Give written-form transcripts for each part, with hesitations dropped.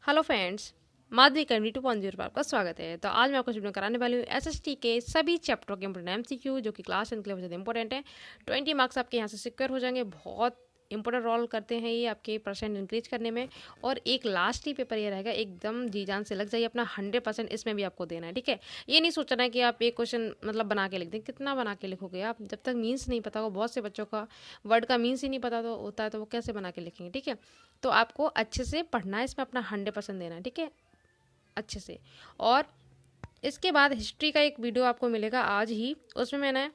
Hello friends, Madhavi academy 2.0 पर आपका स्वागत है। तो आज मैं आपको वीडियो कराने वाली हूँ एसएसटी के सभी चैप्टरों के इंपोर्टेंट एमसीक्यू जो कि क्लास 10 के लिए बहुत इंपॉर्टेंट है। 20 मार्क्स आपके यहाँ से सिक्योर हो जाएंगे। बहुत इंपॉर्टेंट रोल करते हैं ये आपके परसेंट इंक्रीज करने में। और एक लास्ट ही पेपर ये रहेगा, एकदम जी जान से लग जाइए, अपना 100% इसमें भी आपको देना है। ठीक है, ये नहीं सोचना है कि आप एक क्वेश्चन मतलब बना के लिख दें। कितना बना के लिखोगे आप? जब तक मीन्स नहीं पता हो, बहुत से बच्चों का वर्ड का मीन्स ही नहीं पता तो होता है, तो वो कैसे बना के लिखेंगे। ठीक है, तो आपको अच्छे से पढ़ना है, इसमें अपना 100% देना है। ठीक है, अच्छे से। और इसके बाद हिस्ट्री का एक वीडियो आपको मिलेगा आज ही। उसमें मैंने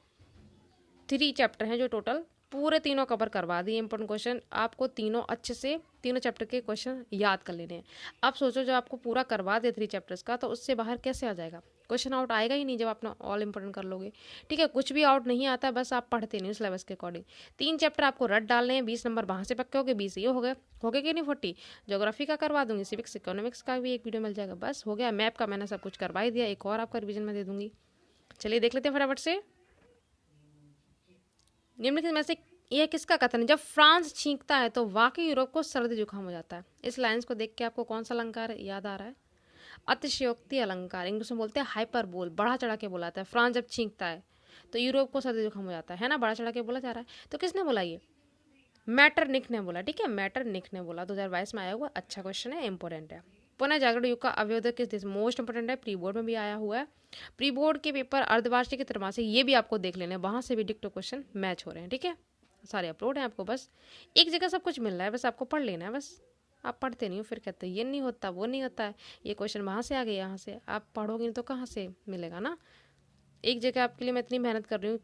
3 चैप्टर हैं जो टोटल पूरे तीनों कवर करवा दिए। इंपॉर्टेंट क्वेश्चन आपको तीनों अच्छे से, तीनों चैप्टर के क्वेश्चन याद कर लेने हैं। अब सोचो, जो आपको पूरा करवा दे 3 चैप्टर्स का, तो उससे बाहर कैसे आ जाएगा? क्वेश्चन आउट आएगा ही नहीं जब आप ऑल इंपॉर्टेंट कर लोगे। ठीक है, कुछ भी आउट नहीं आता, बस आप पढ़ते नहीं सिलेबस के अकॉर्डिंग। 3 चैप्टर आपको रट डालने हैं, 20 नंबर वहाँ से पक्के हो गए, 20 ये हो गए कि नहीं 40। ज्योग्राफी का करवा दूंगी, सिविक्स इकोनॉमिक्स का भी एक वीडियो मिल जाएगा, बस हो गया। मैप का मैंने सब कुछ करवा ही दिया, एक और आपका रिविजन में दे दूंगी। चलिए देख लेते हैं फटाफट से। निम्नलिखित में से यह किसका कथन है? जब फ्रांस छींकता है तो वाकई यूरोप को सर्दी जुकाम हो जाता है। इस लाइन्स को देख के आपको कौन सा अलंकार याद आ रहा है? अतिशयोक्ति अलंकार, इंग्लिश में बोलते हैं हाइपरबोल, बढ़ा चढ़ा के बोलाता है। फ्रांस जब छींकता है तो यूरोप को सर्दी जुकाम हो जाता है ना, बढ़ा चढ़ा के बोला जा रहा है। तो किसने बोला ये? मैटरनिक ने बोला। ठीक है, मैटरनिक ने बोला, 2022 में आया हुआ। अच्छा क्वेश्चन है, इंपॉर्टेंट है। पुनः जागरण युग का अभ्युदय किस देश? मोस्ट इंपोर्टेंट है, प्री बोर्ड में भी आया हुआ है। प्री बोर्ड के पेपर अर्धवार्षिक, त्रैमासिक, ये भी आपको देख लेना है, वहां से भी डिक्टो क्वेश्चन मैच हो रहे हैं। ठीक है, सारे अपलोड हैं आपको, बस एक जगह सब कुछ मिल रहा है, बस आपको पढ़ लेना है। बस आप पढ़ते नहीं हो, फिर कहते हैं ये नहीं होता, वो नहीं होता है, ये क्वेश्चन वहाँ से आ गया, यहाँ से। आप पढ़ोगे नहीं तो कहाँ से मिलेगा ना। एक जगह आपके लिए मैं इतनी मेहनत कर रही हूँ,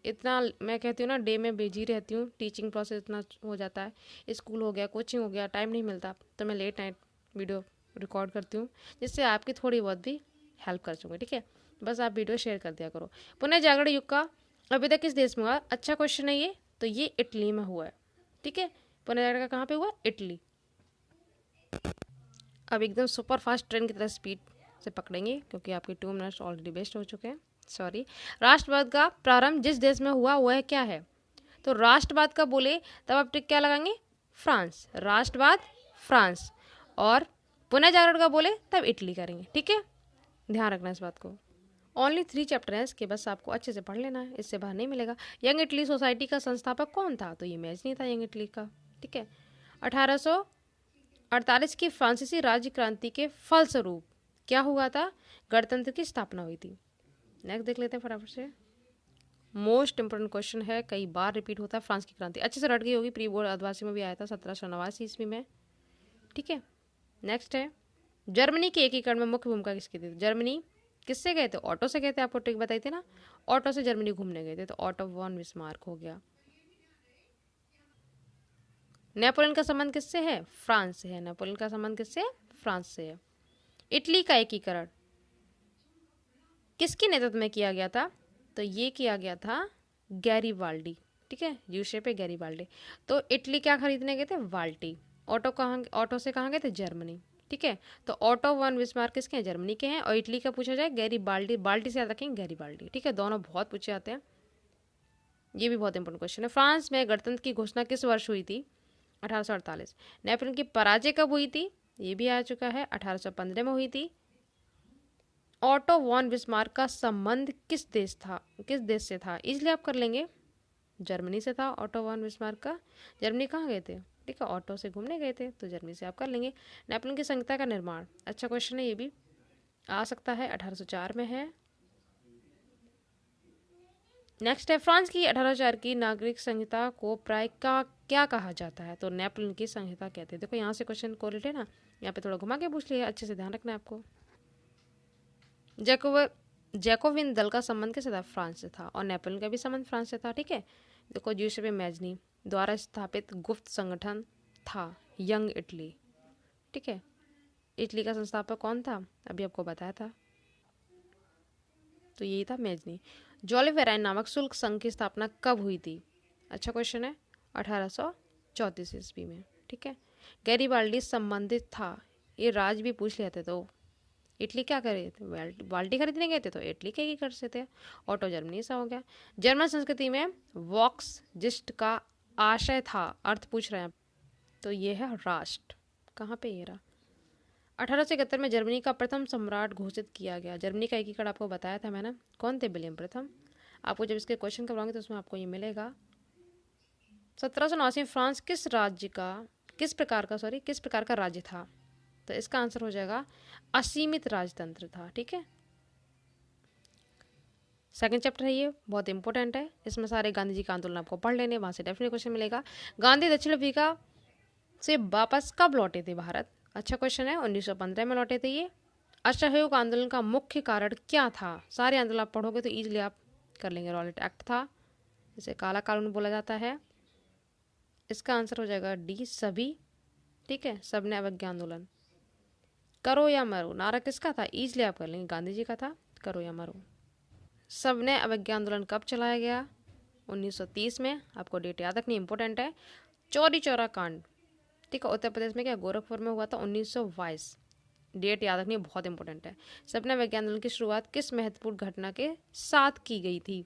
इतना मैं कहती हूँ ना, डे में बिजी रहती हूँ, टीचिंग प्रोसेस इतना हो जाता है, स्कूल हो गया, कोचिंग हो गया, टाइम नहीं मिलता, तो मैं लेट नाइट वीडियो रिकॉर्ड करती हूँ, जिससे आपकी थोड़ी बहुत भी हेल्प कर सकूँगी। ठीक है, बस आप वीडियो शेयर कर दिया करो। पुनः जागरण युग का अभी तक किस देश में हुआ? अच्छा क्वेश्चन है ये। तो ये इटली में हुआ है। ठीक है, पुनः जागरण का कहाँ पे हुआ? इटली। अब एकदम सुपर फास्ट ट्रेन की तरह स्पीड से पकड़ेंगे, क्योंकि आपके 2 मिनट्स ऑलरेडी वेस्ट हो चुके हैं, सॉरी। राष्ट्रवाद का प्रारंभ जिस देश में हुआ वह क्या है? तो राष्ट्रवाद का बोले तब आप टिक क्या लगाएंगे? फ्रांस। राष्ट्रवाद फ्रांस। और पुनः जागरण का बोले तब इटली करेंगे। ठीक है, ध्यान रखना इस बात को। ओनली 3 चैप्टर है इसके, बस आपको अच्छे से पढ़ लेना है, इससे बाहर नहीं मिलेगा। यंग इटली सोसाइटी का संस्थापक कौन था? तो ये मैच नहीं था यंग इटली का। ठीक है, 1848 की फ्रांसीसी राज्य क्रांति के फलस्वरूप क्या हुआ था? गणतंत्र की स्थापना हुई थी। नेक्स्ट देख लेते हैं फटाफट से। मोस्ट इंपोर्टेंट क्वेश्चन है, कई बार रिपीट होता है। फ्रांस की क्रांति अच्छे से रट गई होगी, प्री बोर्ड आदिवासी में भी आया था 1789 ईस्वी में। ठीक है, नेक्स्ट है, जर्मनी के एकीकरण में मुख्य भूमिका किसकी थी? जर्मनी किससे गए थे? ऑटो से गए थे, आपको ट्रिक बताई थी ना, ऑटो से जर्मनी घूमने गए थे, तो ऑटो वॉन बिस्मार्क हो गया। नेपोलियन का संबंध किससे है? फ्रांस से है। नेपोलियन का संबंध किससे है? फ्रांस से है। इटली का एकीकरण किसके नेतृत्व में किया गया था? तो ये किया गया था गैरीबाल्डी। ठीक है, यूशे पे गैरीबाल्डी। तो इटली क्या खरीदने गए थे? बाल्टी। ऑटो से कहाँ गए थे? जर्मनी। ठीक है, तो ऑटो वन बिस्मार्क किसके हैं? जर्मनी के हैं। और इटली का पूछा जाए गैरीबाल्डी, बाल्टी से याद रखेंगे गैरीबाल्डी। ठीक है, दोनों बहुत पूछे आते हैं, ये भी बहुत इंपॉर्टेंट क्वेश्चन है। फ्रांस में गणतंत्र की घोषणा किस वर्ष हुई थी? 1848। नेपोलियन की पराजय कब हुई थी? ये भी आ चुका है, 1815 में हुई थी। ऑटो वॉन बिस्मार्क का संबंध किस देश से था? इसलिए आप कर लेंगे, जर्मनी से था ऑटो वॉन बिस्मार्क का। जर्मनी कहाँ गए थे? ठीक है, ऑटो से घूमने गए थे, तो जर्मनी से आप कर लेंगे। नेपोलियन की संहिता का निर्माण, अच्छा क्वेश्चन है, ये भी आ सकता है, 1804 में है। नेक्स्ट है, फ्रांस की 1804 की नागरिक संहिता को प्राय क्या कहा जाता है? तो नेपोलियन की संहिता कहते हैं। देखो यहाँ से क्वेश्चन कोरिलेट है ना, यहाँ पे थोड़ा घुमा के पूछ लिया, अच्छे से ध्यान रखना है आपको। जैकोविन दल का संबंध किससे था? फ्रांस से था। और नेपोलियन का भी संबंध फ्रांस से था। ठीक है, देखो ज्यूसेपे मैजनी द्वारा स्थापित गुप्त संगठन था यंग इटली। ठीक है, इटली का संस्थापक कौन था? अभी आपको बताया था, तो यही था मैजनी। जॉलिफेराइन नामक शुल्क संघ की स्थापना कब हुई थी? अच्छा क्वेश्चन है, 1834 ईस्वी में। ठीक है, गैरीबाल्डी संबंधित था, ये राज भी पूछ लेते तो। इटली क्या कर रहे थे? बाल्टी खरीदने गए थे, तो इटली के ही कर सकते थे। ऑटो जर्मनी सा हो गया। जर्मन संस्कृति में वॉक्स जिस्ट का आशय था, अर्थ पूछ रहे हैं, तो ये है राष्ट्र। कहाँ पे ये रहा? 1871 में जर्मनी का प्रथम सम्राट घोषित किया गया। जर्मनी का एकीकरण आपको बताया था मैंने, कौन थे? विलियम प्रथम। आपको जब इसके क्वेश्चन करवाऊंगी तो उसमें आपको ये मिलेगा। 1789 फ्रांस किस प्रकार का राज्य था? तो इसका आंसर हो जाएगा असीमित राजतंत्र था। ठीक है, सेकंड चैप्टर है, ये बहुत इंपॉर्टेंट है। इसमें सारे गांधी जी का आंदोलन आपको पढ़ लेने, वहां से डेफिनेट क्वेश्चन मिलेगा। गांधी दक्षिण अफ्रीका से वापस कब लौटे थे भारत? अच्छा क्वेश्चन है, 1915 में लौटे थे ये। असहयोग आंदोलन का मुख्य कारण क्या था? सारे आंदोलन आप पढ़ोगे तो इजीली आप कर लेंगे। रॉलेट एक्ट था, इसे काला कानून बोला जाता है। इसका आंसर हो जाएगा डी, सभी। ठीक है, सबने अवज्ञा आंदोलन। करो या मरो नारा किसका था? इजीली आप कर लेंगे, गांधी जी का था, करो या मरो। सबने अवज्ञा आंदोलन कब चलाया गया? 1930 में। आपको डेट याद रखनी इंपॉर्टेंट है। चौरी चौरा कांड, ठीक है, उत्तर प्रदेश में क्या, गोरखपुर में हुआ था 1922। डेट याद रखनी बहुत इंपॉर्टेंट है। सबने अवज्ञा आंदोलन की शुरुआत किस महत्वपूर्ण घटना के साथ की गई थी?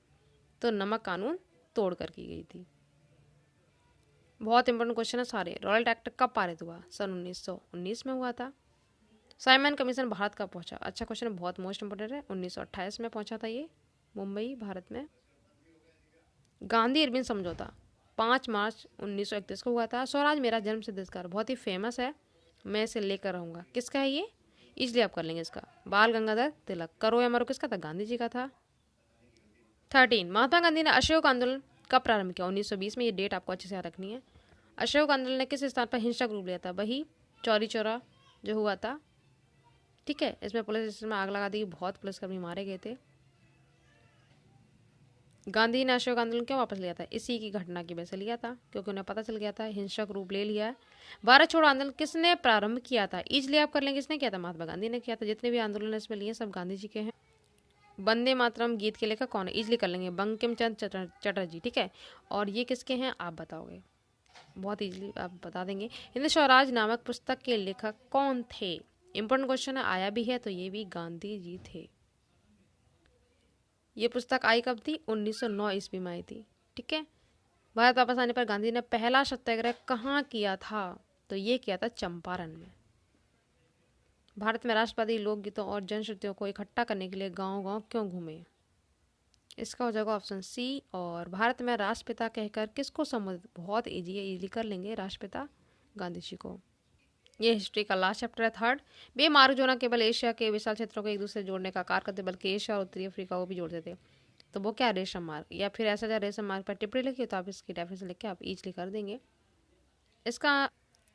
तो नमक कानून तोड़कर की गई थी। बहुत इंपॉर्टेंट क्वेश्चन है सारे। रॉलेट एक्ट कब पारित हुआ? सन 1919 में हुआ था। साइमन कमीशन भारत कब पहुंचा? अच्छा क्वेश्चन है, बहुत मोस्ट इंपोर्टेंट है। 1928 में पहुंचा था ये, मुंबई, भारत में। गांधी इरविन समझौता 5 मार्च 1931 को हुआ था। स्वराज मेरा जन्म सिद्ध अधिकार बहुत ही फेमस है, मैं इसे लेकर रहूंगा, किसका है ये? इसलिए आप कर लेंगे इसका, बाल गंगाधर तिलक। करो या मरो किसका था? गांधी जी का था। 13, महात्मा गांधी ने असहयोग आंदोलन कब प्रारंभ किया? 1920 में। ये डेट आपको अच्छे से याद रखनी है। असहयोग आंदोलन ने किस स्थान पर हिंसक रूप लिया था? वही चौरी चौरा जो हुआ था। ठीक है, इसमें पुलिस स्टेशन में आग लगा दी, बहुत पुलिसकर्मी मारे गए थे। गांधी ने अशोक आंदोलन क्यों वापस लिया था? इसी की घटना की वजह से लिया था, क्योंकि उन्हें पता चल गया था हिंसक रूप ले लिया है। भारत छोड़ो आंदोलन किसने प्रारंभ किया था? इजली आप कर लेंगे, किसने किया था? महात्मा गांधी ने किया था। जितने भी आंदोलन इसमें लिए सब गांधी जी के हैं। वंदे मातरम गीत के लेखक कौन है? इजली कर लेंगे, बंकिम चंद्र चटर्जी। ठीक है, और ये किसके हैं आप बताओगे, बहुत इजली आप बता देंगे। हिंद स्वराज नामक पुस्तक के लेखक कौन थे? इंपॉर्टेंट क्वेश्चन है, आया भी है, तो ये भी गांधी जी थे। ये पुस्तक आई कब थी? 1909 ईस्वी में आई थी। ठीक है, भारत वापस आने पर गांधी ने पहला सत्याग्रह कहाँ किया था? तो ये किया था चंपारण में। भारत में राष्ट्रवादी लोकगीतों और जनश्रुतियों को इकट्ठा करने के लिए गांव-गांव क्यों घूमे? इसका हो जाएगा ऑप्शन सी। और भारत में राष्ट्रपिता कहकर किसको संबोधित? बहुत इजी है, इजीली कर लेंगे, राष्ट्रपिता गांधी जी को। ये हिस्ट्री का लास्ट चैप्टर है, थर्ड। बेमार्ग जो न केवल एशिया के विशाल क्षेत्रों को एक दूसरे से जोड़ने का कार्य करते बल्कि एशिया और उत्तरी अफ्रीका को भी जोड़ते थे। तो वो क्या? रेशम मार्ग, या फिर ऐसा जहाँ रेशम मार्ग पर टिप्पणी लिखी तो आप इसकी डेफिनेशन लिख के आप इजीली कर देंगे। इसका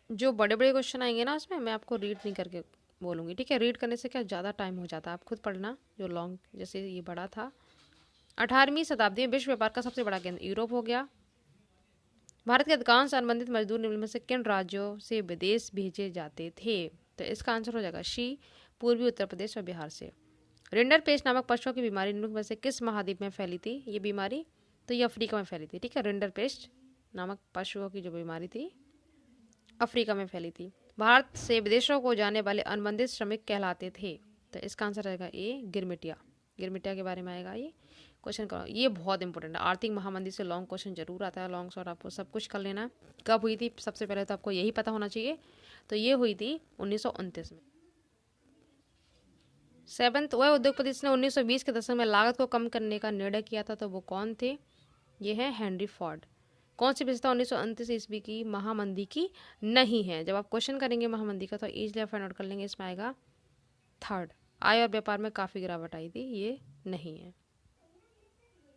जो बड़े बड़े क्वेश्चन आएंगे ना, उसमें मैं आपको रीड नहीं करके बोलूँगी। ठीक है, रीड करने से क्या ज़्यादा टाइम हो जाता है, आप खुद पढ़ना। जो लॉन्ग जैसे ये बड़ा था। 18वीं शताब्दी में विश्व व्यापार का सबसे बड़ा केंद्र यूरोप हो गया। भारत के अधिकांश अनुबंधित मजदूर निम्न में से किन राज्यों से विदेश भेजे जाते थे? तो इसका आंसर हो जाएगा शी, पूर्वी उत्तर प्रदेश और बिहार से। रिंडर पेस्ट नामक पशुओं की बीमारी निम्न में से किस महाद्वीप में फैली थी? ये बीमारी तो ये अफ्रीका में फैली थी। ठीक है, रिंडर पेस्ट नामक पशुओं की जो बीमारी थी अफ्रीका में फैली थी। भारत से विदेशों को जाने वाले अनुबंधित श्रमिक कहलाते थे। तो इसका आंसर रहेगा ए, गिरमिटिया। गिरमिटिया के बारे में आएगा ये क्वेश्चन करो। ये बहुत इंपॉर्टेंट है, आर्थिक महामंदी से लॉन्ग क्वेश्चन जरूर आता है। लॉन्ग शॉर्ट आपको सब कुछ कर लेना है। कब हुई थी? सबसे पहले तो आपको यही पता होना चाहिए। तो ये हुई थी 1929 में। सेवंथ, वह उद्योगपति जिसने 1920 के दशक में लागत को कम करने का निर्णय किया था, तो वो कौन थे? ये है हेनरी फोर्ड। कौन सी विशेषता 1929 ईस्वी की महामंदी की नहीं है? जब आप क्वेश्चन करेंगे महामंदी का तो इजीली फाइंड आउट कर लेंगे। इसमें आएगा थर्ड, आय और व्यापार में काफी गिरावट आई थी, ये नहीं है।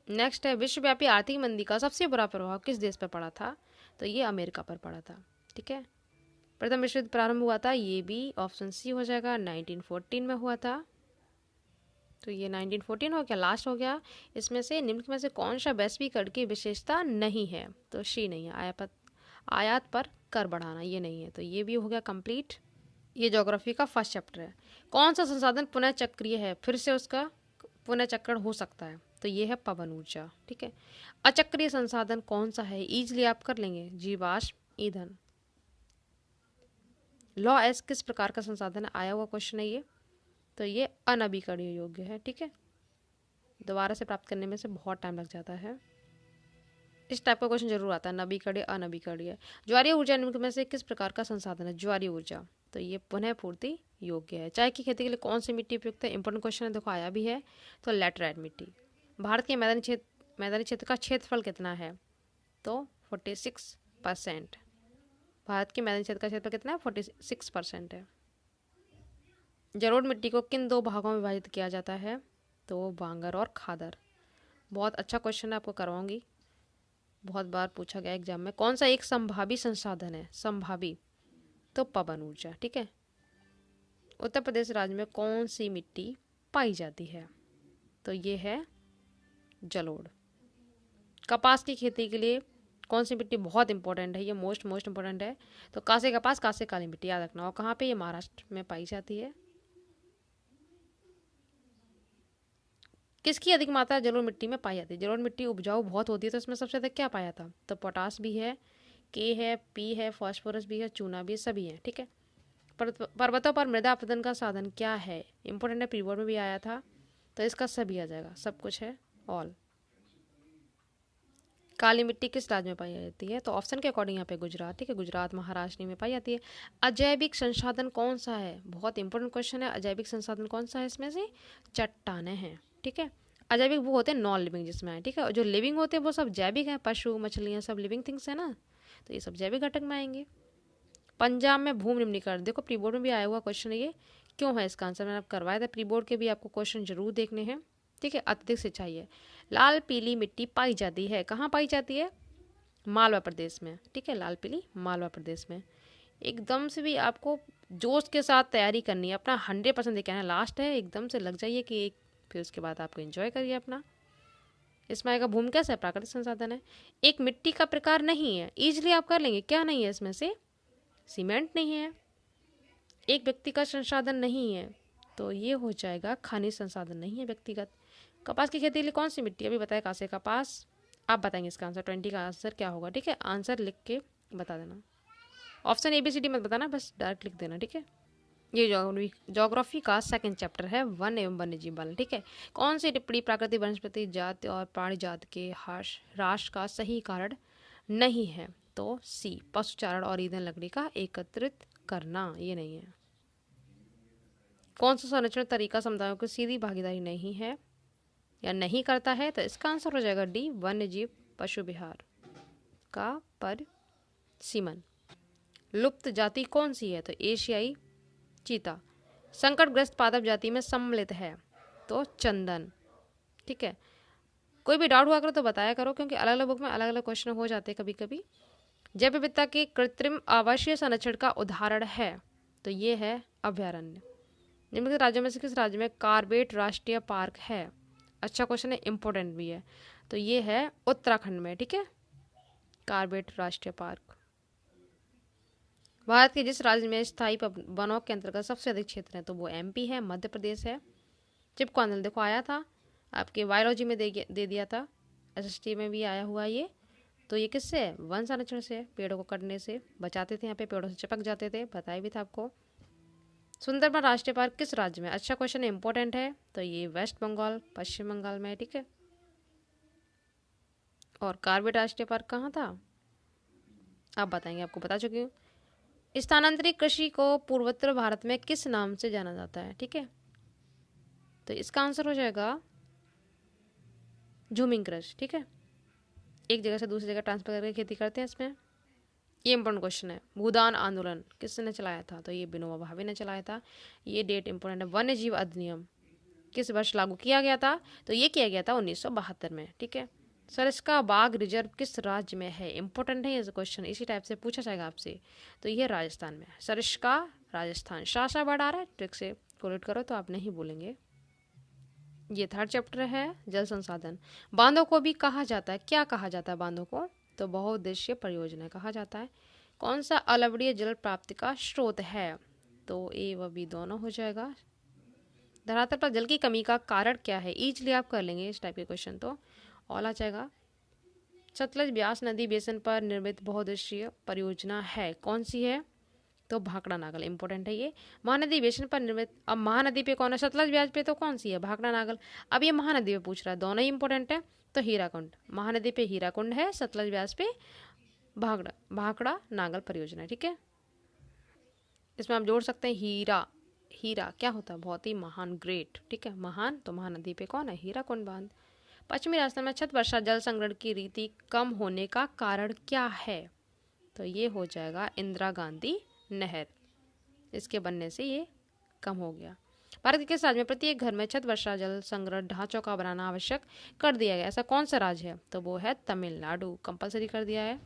नेक्स्ट है, विश्वव्यापी आर्थिक मंदी का सबसे बुरा प्रभाव किस देश पर पड़ा था? तो ये अमेरिका पर पड़ा था। ठीक है, प्रथम विश्व युद्ध प्रारंभ हुआ था, ये भी ऑप्शन सी हो जाएगा, 1914 में हुआ था। तो ये 1914 हो गया, लास्ट हो गया। इसमें से निम्न में से कौन सा वैश्वीकरण की विशेषता नहीं है? तो शी नहीं है, आयात पर कर बढ़ाना, ये नहीं है। तो ये भी हो गया कंप्लीट। ये ज्योग्राफी का फर्स्ट चैप्टर है। कौन सा संसाधन पुनः चक्रीय है, फिर से उसका पुनः चक्रण हो सकता है? तो ये है पवन ऊर्जा। ठीक है, अचक्रीय संसाधन कौन सा है? इजीली आप कर लेंगे, जीवाश्म ईंधन। लॉ एस किस प्रकार का संसाधन है? आया हुआ क्वेश्चन है ये। तो ये अनवीकरणीय योग्य है। ठीक है, दोबारा से प्राप्त करने में से बहुत टाइम लग जाता है। इस टाइप का क्वेश्चन जरूर आता है, नवीकरणीय अनवीकरणीय। ज्वारीय ऊर्जा निम्न में से किस प्रकार का संसाधन है? ज्वारीय ऊर्जा तो ये पुनः पूर्ति योग्य है। चाय की खेती के लिए कौन सी मिट्टी उपयुक्त है? इंपॉर्टेंट क्वेश्चन है, देखो आया भी है। तो लैटराइट मिट्टी। भारत के मैदानी क्षेत्र का क्षेत्रफल कितना है? तो 46%। भारत के मैदानी क्षेत्र का क्षेत्रफल कितना है? 46% है। जलोढ़ मिट्टी को किन दो भागों में विभाजित किया जाता है? तो बांगर और खादर। बहुत अच्छा क्वेश्चन है, आपको करवाऊंगी, बहुत बार पूछा गया एग्जाम में। कौन सा एक संभावी संसाधन है? संभावी, तो पवन ऊर्जा। ठीक है। उत्तर प्रदेश राज्य में कौन सी मिट्टी पाई जाती है? तो ये है जलोढ़। कपास की खेती के लिए कौन सी मिट्टी बहुत इंपॉर्टेंट है? ये मोस्ट इंपॉर्टेंट है। तो कासे कपास, कासे काली मिट्टी, याद रखना। और कहाँ पे? ये महाराष्ट्र में पाई जाती है। किसकी अधिक मात्रा जलोढ़ मिट्टी में पाई जाती है? जलोढ़ मिट्टी उपजाऊ बहुत होती है, तो इसमें सबसे अधिक क्या पाया था? तो पोटास भी है, के है, पी है, फास्फोरस भी है, चूना भी है, सभी है। ठीक है। पर्वतों पर मृदा अपरदन का साधन क्या है? इंपॉर्टेंट है, प्री बोर्ड में भी आया था, तो इसका सभी आ जाएगा, सब कुछ है, ऑल। काली मिट्टी किस राज्य में पाई जाती है? तो ऑप्शन के अकॉर्डिंग यहाँ पे गुजरात। ठीक है, गुजरात, महाराष्ट्र में पाई जाती है। अजैविक संसाधन कौन सा है? बहुत इंपॉर्टेंट क्वेश्चन है। अजैविक संसाधन कौन सा है? इसमें से चट्टानें हैं। ठीक है। अजैविक वो होते हैं नॉन लिविंग जिसमें है। ठीक है। और जो लिविंग होते हैं वो सब जैविक है, पशु, मछलियाँ, सब लिविंग थिंग्स है ना, तो ये सब जैविक घटक में आएंगे। पंजाब में भूमि निम्नीकरण, देखो प्री बोर्ड में भी आया हुआ क्वेश्चन है ये। क्यों है इसका आंसर? मैंने आप करवाया था प्री बोर्ड के भी, आपको क्वेश्चन जरूर देखने हैं। ठीक है। अत्यधिक सिंचाई है। लाल पीली मिट्टी पाई जाती है, कहाँ पाई जाती है? मालवा प्रदेश में। ठीक है, लाल पीली मालवा प्रदेश में। एकदम से भी आपको जोश के साथ तैयारी करनी है, अपना 100% देके आना। लास्ट है, एकदम से लग जाइए कि एक, फिर उसके बाद आपको एंजॉय करिए अपना। इसमें आएगा भूमि कैसा है? प्राकृतिक संसाधन है। एक मिट्टी का प्रकार नहीं है, इजिली आप कर लेंगे। क्या नहीं है इसमें से? सीमेंट नहीं है। एक व्यक्ति का संसाधन नहीं है, तो ये हो जाएगा खनिज संसाधन नहीं है व्यक्तिगत। कपास की खेती के लिए कौन सी मिट्टी? अभी बताया कासे कपास। आप बताएंगे इसका आंसर, 20 का आंसर क्या होगा? ठीक है, आंसर लिख के बता देना। ऑप्शन ABCD मत बताना, बस डायरेक्ट लिख देना। ठीक है। ये ज्योग्राफी का सेकंड चैप्टर है, वन एवं वन्यजीव पालन। ठीक है। कौन सी टिप्पणी प्राकृतिक वनस्पति जाति और प्राणी जाति के ह्रास का सही कारण नहीं है? तो सी, पशुचारण और ईंधन लकड़ी का एकत्रित करना, ये नहीं है। कौन सा संरक्षण तरीका समुदायों की सीधी भागीदारी नहीं है या नहीं करता है? तो इसका आंसर हो जाएगा डी, वन्यजीव पशु विहार का परिसीमन। लुप्त जाति कौन सी है? तो एशियाई चीता। संकटग्रस्त पादप जाति में सम्मिलित है, तो चंदन। ठीक है। कोई भी डाउट हुआ करो तो बताया करो, क्योंकि अलग अलग बुक में अलग अलग क्वेश्चन हो जाते हैं कभी कभी। जैव विविधता के कृत्रिम आवासीय संरक्षण का उदाहरण है, तो ये है अभयारण्य। निम्नलिखित राज्यों में से किस राज्य में कार्बेट राष्ट्रीय पार्क है? अच्छा क्वेश्चन है, इंपॉर्टेंट भी है। तो ये है उत्तराखंड में। ठीक है, कार्बेट राष्ट्रीय पार्क। भारत के जिस राज्य में स्थायी वनों के अंतर्गत सबसे अधिक क्षेत्र है? तो वो MP है, मध्य प्रदेश है। चिपकॉर्नल देखो आया था आपके बायोलॉजी में, दे दिया था, SST में भी आया हुआ ये। तो ये किससे है? वन संरक्षण से, पेड़ों को कटने से बचाते थे, यहाँ पे पेड़ों से चिपक जाते थे, बताया भी था आपको। सुंदरबन राष्ट्रीय पार्क किस राज्य में? अच्छा क्वेश्चन है, इंपॉर्टेंट है। तो ये वेस्ट बंगाल, पश्चिम बंगाल में है। ठीक है। और कार्बेट राष्ट्रीय पार्क कहाँ था? आप बताएंगे, आपको बता चुकी हूँ। स्थानांतरित कृषि को पूर्वोत्तर भारत में किस नाम से जाना जाता है? ठीक है। तो इसका आंसर हो जाएगा झूमिंग कृषि। ठीक है। एक जगह से दूसरी जगह ट्रांसफर करके खेती करते हैं इसमें। ये इंपॉर्टेंट क्वेश्चन है। भूदान आंदोलन किसने चलाया था? तो ये विनोबा भावे ने चलाया था। ये डेट इंपॉर्टेंट है। वन्य जीव अधिनियम किस वर्ष लागू किया गया था? तो ये किया गया था 1972 में। ठीक है। सरिस्का बाघ रिजर्व किस राज्य में है? इंपॉर्टेंट है ये क्वेश्चन, इसी टाइप से पूछा जाएगा आपसे। तो ये राजस्थान में है, सरिस्का राजस्थान। शासा वर्ड आ रहा है, ट्रिक से कोलेक्ट करो तो आप नहीं बोलेंगे। ये थर्ड चैप्टर है, जल संसाधन। बांधों को भी कहा जाता है, क्या कहा जाता है बांधों को? तो बहुउद्देशीय परियोजना कहा जाता है। कौन सा अलवणीय जल प्राप्ति का स्रोत है? तो A व B दोनों हो जाएगा। धरातल पर जल की कमी का कारण क्या है? इजली आप कर लेंगे इस टाइप के क्वेश्चन, तो ऑल आ जाएगा। सतलज ब्यास नदी बेसिन पर निर्मित बहुउद्देशीय परियोजना है, कौन सी है? तो भाखड़ा नागल, इंपॉर्टेंट है ये। महानदी बेसिन पर निर्मित, अब महानदी पे कौन है? सतलज ब्यास पे तो कौन सी है? भाखड़ा नागल। अब ये महानदी पे पूछ रहा है, दोनों ही इंपॉर्टेंट है। तो हीराकुंड, महानदी पे हीराकुंड है, सतलज ब्यास पे भाखड़ा नागल परियोजना। ठीक है। इसमें आप जोड़ सकते हैं हीरा क्या होता है, बहुत ही महान, ग्रेट, ठीक है। महान तो महानदी पे कौन है, हीराकुंड बांध। पश्चिमी राजस्थान में छत वर्षा जल संग्रहण की रीति कम होने का कारण क्या है, तो ये हो जाएगा इंदिरा गांधी नहर, इसके बनने से ये कम हो गया। भारत के किस राज्य में प्रत्येक घर में छत वर्षा जल संग्रह ढांचों का बनाना आवश्यक कर दिया गया, ऐसा कौन सा राज्य है, तो वो है तमिलनाडु, कंपलसरी कर दिया है,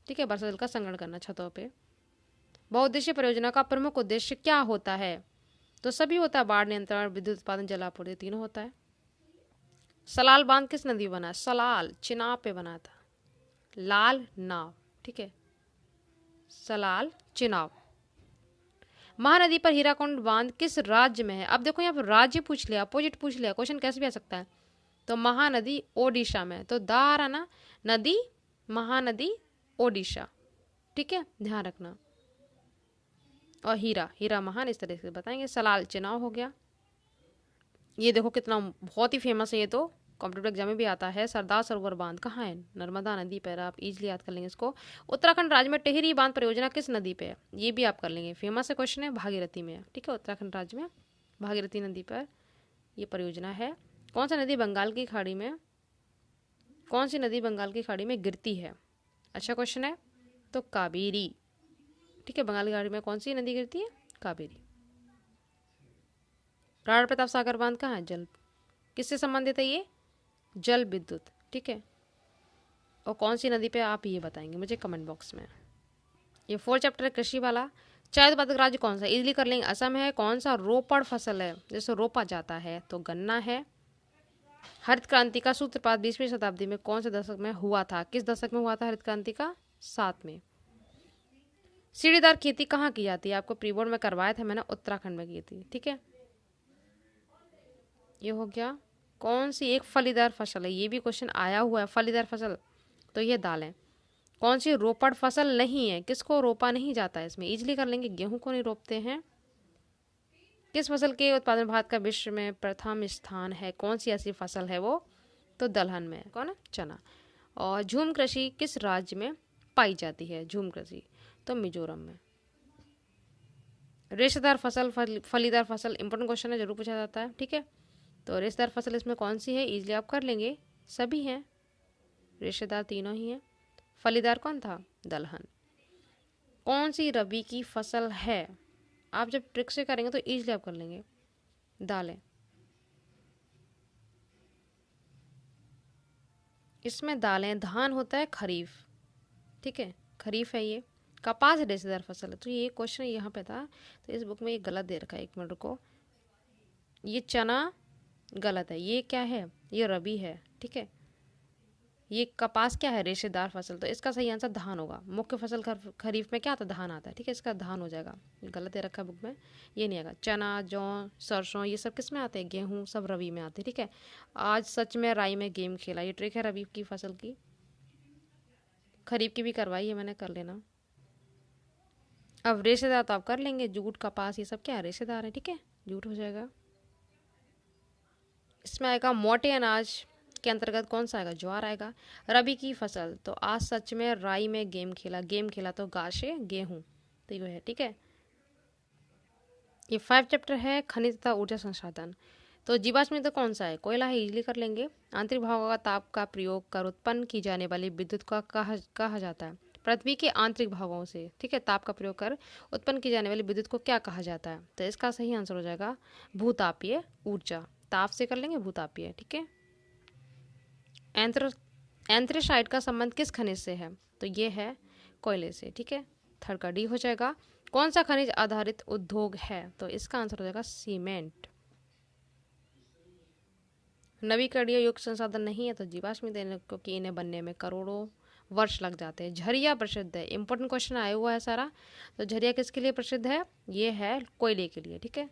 ठीक है, वर्षा जल का संग्रहण करना छतों पे। बहुउद्देशीय परियोजना का प्रमुख उद्देश्य क्या होता है, तो सभी होता है, बाढ़ नियंत्रण, विद्युत उत्पादन, जलापूर्ति, तीनों होता है। सलाल बांध किस नदी में बना, सलाल चिनाब पे बना था, लाल नाव, ठीक है, सलाल चिनाब। महानदी पर हीराकुंड बांध किस राज्य में है, अब देखो यहाँ पर राज्य पूछ लिया, अपोजिट पूछ लिया, क्वेश्चन कैसे भी आ सकता है, तो महानदी ओडिशा में, तो दाराना नदी महानदी ओडिशा, ठीक है, ध्यान रखना। और हीरा, हीरा महान, इस तरह से बताएंगे। सलाल चिनाब हो गया, ये देखो कितना बहुत ही फेमस है, ये तो कॉम्पिटेटिव एग्जाम में भी आता है। सरदार सरोवर बांध कहाँ है, नर्मदा नदी पर, आप इजीली याद कर लेंगे इसको। उत्तराखंड राज्य में टिहरी बांध परियोजना किस नदी पे है, ये भी आप कर लेंगे, फेमस है क्वेश्चन है, भागीरथी में, ठीक है, उत्तराखंड राज्य में भागीरथी नदी पर ये परियोजना है। कौन सा नदी बंगाल की खाड़ी में, कौन सी नदी बंगाल की खाड़ी में गिरती है, अच्छा क्वेश्चन है, तो कावेरी, ठीक है, बंगाल की खाड़ी में कौन सी नदी गिरती है, कावेरी। राणा प्रताप सागर बांध कहाँ है, जल किससे संबंधित है ये, जल विद्युत, ठीक है, और कौन सी नदी पे, आप ये बताएंगे मुझे कमेंट बॉक्स में। ये 4 चैप्टर है कृषि वाला। चाय उत्पादक राज्य कौन सा, इजीली कर लेंगे, असम है। कौन सा रोपड़ फसल है, जैसे रोपा जाता है, तो गन्ना है। हरित क्रांति का सूत्रपात 20वीं शताब्दी में कौन से दशक में हुआ था, किस दशक में हुआ था हरित क्रांति का, 7 में। सीढ़ीदार खेती कहाँ की जाती है, आपको प्री बोर्ड में करवाया था मैंने, उत्तराखंड में की थी, ठीक है, ये हो गया। कौन सी एक फलीदार फसल है, ये भी क्वेश्चन आया हुआ है, फलीदार फसल, तो ये दालें। कौन सी रोपड़ फसल नहीं है, किसको रोपा नहीं जाता है, इसमें इजीली कर लेंगे, गेहूं को नहीं रोपते हैं। किस फसल के उत्पादन भारत का विश्व में प्रथम स्थान है, कौन सी ऐसी फसल है वो, तो दलहन में, कौन है, चना। और झूम कृषि किस राज्य में पाई जाती है, झूम कृषि, तो मिजोरम में। रेशेदार फसल फलीदार फसल इंपॉर्टेंट क्वेश्चन है, जरूर पूछा जाता है, ठीक है, तो रेशेदार फसल इसमें कौन सी है, इजीली आप कर लेंगे, सभी हैं, रेशेदार तीनों ही हैं। फलीदार कौन था, दलहन। कौन सी रबी की फसल है, आप जब ट्रिक से करेंगे तो इजीली आप कर लेंगे, दालें। इसमें दालें, धान होता है खरीफ, ठीक है, खरीफ है ये। कपास रेशेदार फसल है, तो ये क्वेश्चन यहाँ पे था, तो इस बुक में ये गलत दे रखा है, एक मिनट को, ये चना गलत है, ये क्या है, ये रबी है, ठीक है, ये कपास क्या है, रेशेदार फसल, तो इसका सही आंसर धान होगा। मुख्य फसल खरीफ में क्या आता है, धान आता है, ठीक है, इसका धान हो जाएगा, गलत दे रखा है बुक में, ये नहीं आएगा। चना, जौ, सरसों, ये सब किस में आते हैं, गेहूं, सब रबी में आते हैं, ठीक है। आज सच में राई में गेम खेला, ये ट्रिक है रबी की फसल की, खरीफ की भी करवाई है मैंने, कर लेना। अब रेशेदार तो आप कर लेंगे, जूट, कपास, ये सब क्या है, रेशेदार है, ठीक है, जूट हो जाएगा। इसमें आएगा मोटे अनाज के अंतर्गत कौन सा आएगा, ज्वार आएगा। रबी की फसल, तो आज सच में राई में गेम खेला तो गाशे गेहूं, तो ये है, ठीक है। ये 5 चैप्टर है खनिज तथा ऊर्जा संसाधन। तो जीवाश्म ईंधन कौन सा है, कोयला है, इजीली कर लेंगे। आंतरिक भागों का ताप का प्रयोग कर उत्पन्न की जाने वाली विद्युत का कहा जाता है, पृथ्वी के आंतरिक भागों से, ठीक है, ताप का प्रयोग कर उत्पन्न की जाने वाली विद्युत को क्या कहा जाता है, तो इसका सही आंसर हो जाएगा भूतापीय ऊर्जा, ताप से कर लेंगे भूतापीय, ठीक है। एंथ्रेसाइट का संबंध किस खनिज से है, तो ये है कोयले से, ठीक है, थर्ड का डी हो जाएगा। कौन सा खनिज आधारित उद्योग है, तो इसका आंसर हो जाएगा सीमेंट। नवीकरणीय योग्य संसाधन नहीं है, तो जीवाश्म ईंधन, क्योंकि इन्हें बनने में करोड़ों वर्ष लग जाते हैं। झरिया प्रसिद्ध है, इंपॉर्टेंट क्वेश्चन आया हुआ है सारा, तो झरिया किसके लिए प्रसिद्ध है, ये है कोयले के लिए, ठीक है।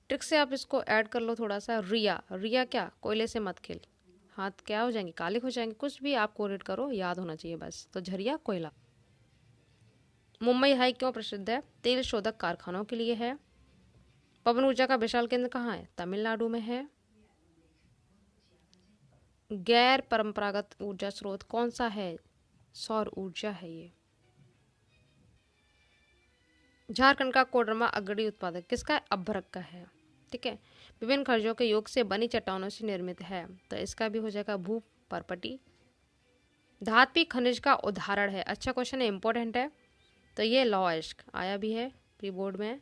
ट्रिक से आप इसको ऐड कर लो थोड़ा सा, रिया, रिया क्या, कोयले से मत खेल, हाथ क्या हो जाएंगे, काले हो जाएंगे, कुछ भी आप कोरिलेट करो, याद होना चाहिए बस, तो झरिया कोयला। मुंबई हाई क्यों प्रसिद्ध है, तेल शोधक कारखानों के लिए है। पवन ऊर्जा का विशाल केंद्र कहाँ है, तमिलनाडु में है। गैर परंपरागत ऊर्जा स्रोत कौन सा है, सौर ऊर्जा है ये। झारखंड का कोडरमा अग्रणी उत्पादक किसका है? अभ्रक का है। ठीक है। विभिन्न खनिजों के योग से बनी चट्टानों से निर्मित है, तो इसका भी हो जाएगा भू परपटी। धात्विक खनिज का उदाहरण है, अच्छा क्वेश्चन है, इंपॉर्टेंट है, तो ये लौह आया भी है प्री बोर्ड में।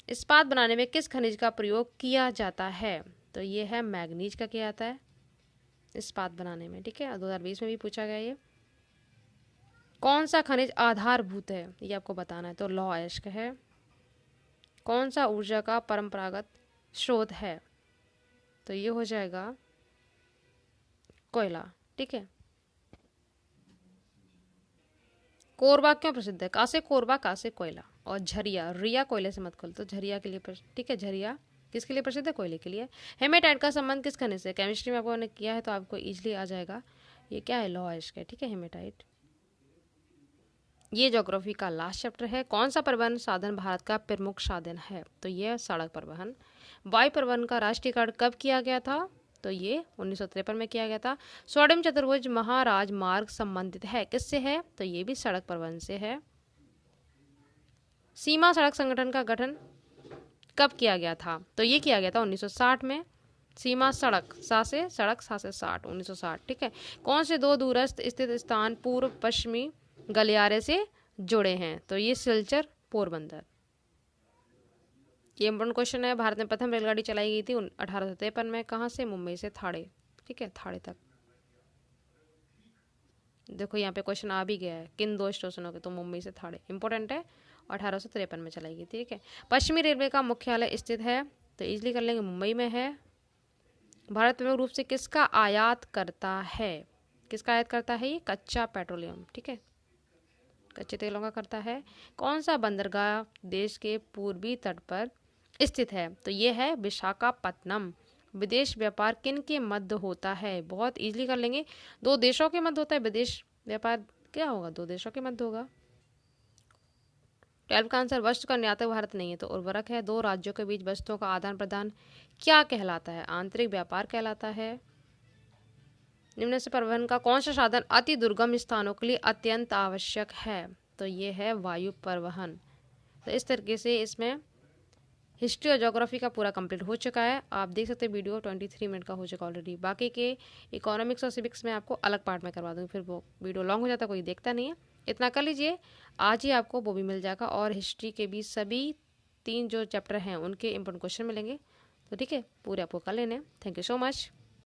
इस्पात बनाने में किस खनिज का प्रयोग किया जाता है? तो ये है मैग्नीज का किया जाता है इस्पात बनाने में। ठीक है, 2020 में भी पूछा गया ये। कौन सा खनिज आधारभूत है, ये आपको बताना है, तो लौह अयस्क है। कौन सा ऊर्जा का परंपरागत स्रोत है? तो ये हो जाएगा कोयला। ठीक है। कोरबा क्यों प्रसिद्ध है? कासे कोरबा, कासे कोयला। और झरिया, रिया कोयले से मत खोल, तो झरिया के लिए ठीक है, झरिया किसके लिए प्रसिद्ध है? कोयले के लिए। हेमेटाइट का संबंध किस खनिज से? केमिस्ट्री में आपको ने किया है तो आपको इजीली आ जाएगा, ये क्या है? लौह अयस्क है। ठीक है, हेमेटाइट। ये ज्योग्राफी का लास्ट चैप्टर है। कौन सा परिवहन साधन भारत का प्रमुख साधन है? तो ये सड़क परिवहन। वायु परिवहन का राष्ट्रीयकरण कब किया गया था? तो ये 1953 में किया गया था। स्वर्णिम चतुर्भुज महाराज मार्ग संबंधित है, किससे है? तो ये भी सड़क परिवहन से है। सीमा सड़क संगठन का गठन कब किया गया था? तो ये किया गया था 1960 में। सीमा सड़क, सा से सड़क, सा से 60, 1960। ठीक है। कौन से दो दूरस्थ स्थित स्थान पूर्व पश्चिमी गलियारे से जुड़े हैं? तो ये सिलचर, पोरबंदर। ये इंपॉर्टेंट क्वेश्चन है। भारत में प्रथम रेलगाड़ी चलाई गई थी 1853 में, कहाँ से? मुंबई से थाड़े। ठीक है, थाड़े तक। देखो यहाँ पे क्वेश्चन आ भी गया है, किन दो स्टेशनों के? तो मुंबई से थाड़े, इंपॉर्टेंट है। 1853 में चलाई गई थी। ठीक है। पश्चिमी रेलवे का मुख्यालय स्थित है, तो इजिली कर लेंगे, मुंबई में है। भारत प्रमुख रूप से किसका आयात करता है? किसका आयात करता है? ये कच्चा पेट्रोलियम। ठीक है, कच्चे तेलों का करता है। कौन सा बंदरगाह देश के पूर्वी तट पर स्थित है? तो ये है विशाखापत्तनम। विदेश व्यापार किन के मध्य होता है? बहुत इजीली कर लेंगे, दो देशों के मध्य होता है विदेश व्यापार। क्या होगा? दो देशों के मध्य होगा। 12 का आंसर, वस्तु का निर्यातक भारत नहीं है, तो उर्वरक है। दो राज्यों के बीच वस्तुओं का आदान प्रदान क्या कहलाता है? आंतरिक व्यापार कहलाता है। निम्न से परिवहन का कौन सा साधन अति दुर्गम स्थानों के लिए अत्यंत आवश्यक है? तो ये है वायु परिवहन। तो इस तरीके से इसमें हिस्ट्री और ज्योग्राफी का पूरा कंप्लीट हो चुका है। आप देख सकते हैं वीडियो 23 मिनट का हो चुका ऑलरेडी। बाकी के इकोनॉमिक्स और सिविक्स में आपको अलग पार्ट में करवा दूँगी, फिर वो वीडियो लॉन्ग हो जाता है, कोई देखता नहीं है। इतना कर लीजिए, आज ही आपको वो भी मिल जाएगा। और हिस्ट्री के भी सभी 3 जो चैप्टर हैं उनके इंपॉर्टेंट क्वेश्चन मिलेंगे, तो ठीक है, पूरे आपको कर लेने। Thank you so much.